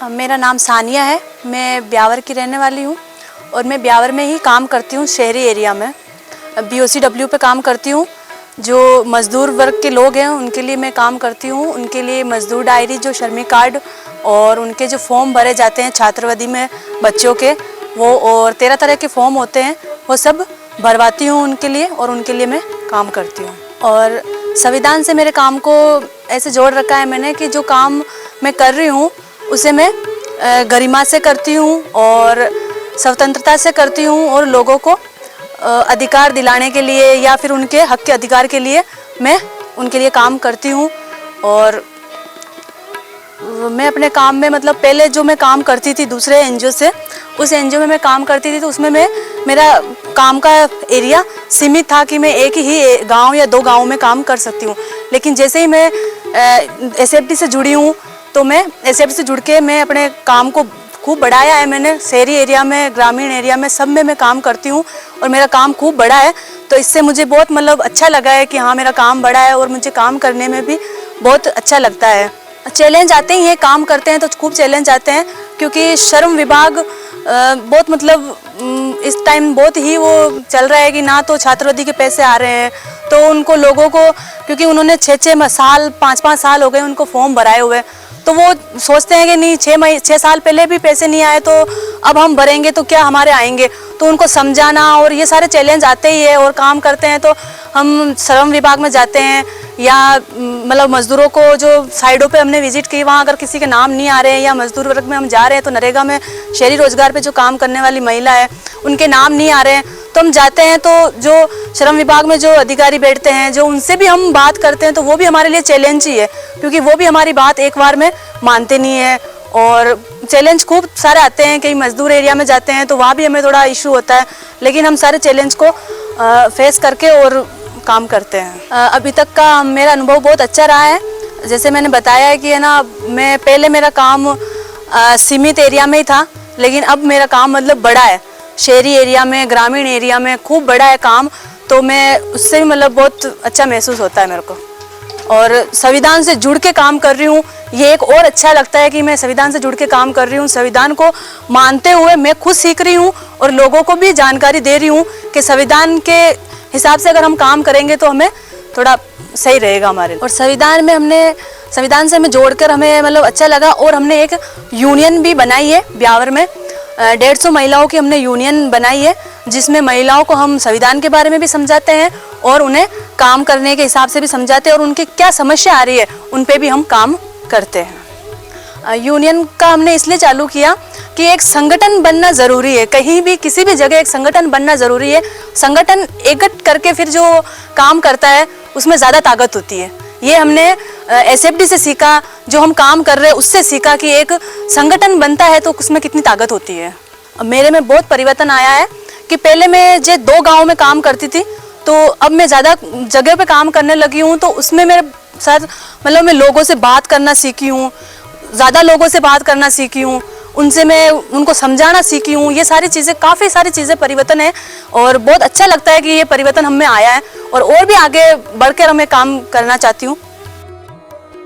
मेरा नाम सानिया है। मैं ब्यावर की रहने वाली हूँ और मैं ब्यावर में ही काम करती हूँ। शहरी एरिया में BOCW पे काम करती हूँ। जो मज़दूर वर्ग के लोग हैं उनके लिए मैं काम करती हूँ। उनके लिए मज़दूर डायरी, जो श्रमिक कार्ड और उनके जो फॉर्म भरे जाते हैं छात्रवृत्ति में बच्चों के, वो और 13 तरह के फॉर्म होते हैं, वो सब भरवाती हूँ उनके लिए और उनके लिए मैं काम करती हूँ। और संविधान से मेरे काम को ऐसे जोड़ रखा है मैंने कि जो काम मैं कर रही हूँ उसे मैं गरिमा से करती हूँ और स्वतंत्रता से करती हूँ और लोगों को अधिकार दिलाने के लिए या फिर उनके हक के अधिकार के लिए मैं उनके लिए काम करती हूँ। और मैं अपने काम में मतलब पहले जो मैं काम करती थी दूसरे NGO से, उस NGO में मैं काम करती थी तो उसमें मेरा काम का एरिया सीमित था कि मैं एक ही गांव या 2 गांव में काम कर सकती हूँ। लेकिन जैसे ही मैं SFD से जुड़ी हूँ तो मैं SFD से जुड़ के मैं अपने काम को खूब बढ़ाया है। मैंने शहरी एरिया में, ग्रामीण एरिया में, सब में मैं काम करती हूँ और मेरा काम खूब बड़ा है। तो इससे मुझे बहुत मतलब अच्छा लगा है कि हाँ मेरा काम बड़ा है और मुझे काम करने में भी बहुत अच्छा लगता है। चैलेंज आते ही हैं, काम करते हैं तो खूब चैलेंज आते हैं क्योंकि श्रम विभाग बहुत मतलब इस टाइम बहुत ही वो चल रहा है कि ना तो छात्रवृत्ति के पैसे आ रहे हैं, तो उनको लोगों को, क्योंकि उन्होंने 6-6 साल 5-5 साल हो गए उनको फॉर्म भराए हुए, तो वो सोचते हैं कि नहीं 6 साल पहले भी पैसे नहीं आए तो अब हम भरेंगे तो क्या हमारे आएंगे। तो उनको समझाना और ये सारे चैलेंज आते ही है। और काम करते हैं तो हम श्रम विभाग में जाते हैं या मतलब मज़दूरों को जो साइडों पे हमने विजिट की, वहाँ अगर किसी के नाम नहीं आ रहे हैं या मज़दूर वर्ग में हम जा रहे हैं तो नरेगा में शहरी रोजगार पे जो काम करने वाली महिला है उनके नाम नहीं आ रहे हैं तो हम जाते हैं, तो जो श्रम विभाग में जो अधिकारी बैठते हैं जो उनसे भी हम बात करते हैं तो वो भी हमारे लिए चैलेंज ही है क्योंकि वो भी हमारी बात एक बार में मानते नहीं है। और चैलेंज खूब सारे आते हैं, कहीं मजदूर एरिया में जाते हैं तो वहाँ भी हमें थोड़ा इशू होता है, लेकिन हम सारे चैलेंज को फेस करके और काम करते हैं। अभी तक का मेरा अनुभव बहुत अच्छा रहा है। जैसे मैंने बताया है कि है ना, मैं पहले मेरा काम सीमित एरिया में ही था, लेकिन अब मेरा काम मतलब बड़ा है, शहरी एरिया में, ग्रामीण एरिया में खूब बड़ा है काम, तो मैं उससे भी मतलब बहुत अच्छा महसूस होता है मेरे को। और संविधान से जुड़ के काम कर रही हूँ, ये एक और अच्छा लगता है कि मैं संविधान से जुड़ के काम कर रही हूँ। संविधान को मानते हुए मैं खुद सीख रही हूँ और लोगों को भी जानकारी दे रही हूँ कि संविधान के हिसाब से अगर हम काम करेंगे तो हमें थोड़ा सही रहेगा हमारे। और संविधान से हमें जोड़कर हमें मतलब अच्छा लगा। और हमने एक यूनियन भी बनाई है ब्यावर में, 150 महिलाओं की हमने यूनियन बनाई है, जिसमें महिलाओं को हम संविधान के बारे में भी समझाते हैं और उन्हें काम करने के हिसाब से भी समझाते हैं और उनकी क्या समस्या आ रही है उन पे भी हम काम करते हैं। यूनियन का हमने इसलिए चालू किया कि एक संगठन बनना ज़रूरी है, कहीं भी किसी भी जगह एक संगठन बनना ज़रूरी है। संगठन एकजुट करके फिर जो काम करता है उसमें ज़्यादा ताकत होती है। ये हमने SFD से सीखा, जो हम काम कर रहे हैं उससे सीखा कि एक संगठन बनता है तो उसमें कितनी ताकत होती है। मेरे में बहुत परिवर्तन आया है कि पहले मैं जो 2 गाँव में काम करती थी तो अब मैं ज़्यादा जगह पे काम करने लगी हूँ, तो उसमें मेरे साथ मतलब मैं लोगों से बात करना सीखी हूँ, ज़्यादा लोगों से बात करना सीखी हूँ, उनसे मैं उनको समझाना सीखी हूँ। ये सारी चीज़ें, काफ़ी सारी चीज़ें परिवर्तन है और बहुत अच्छा लगता है कि ये परिवर्तन हम में आया है और भी आगे बढ़कर मैं काम करना चाहती हूँ।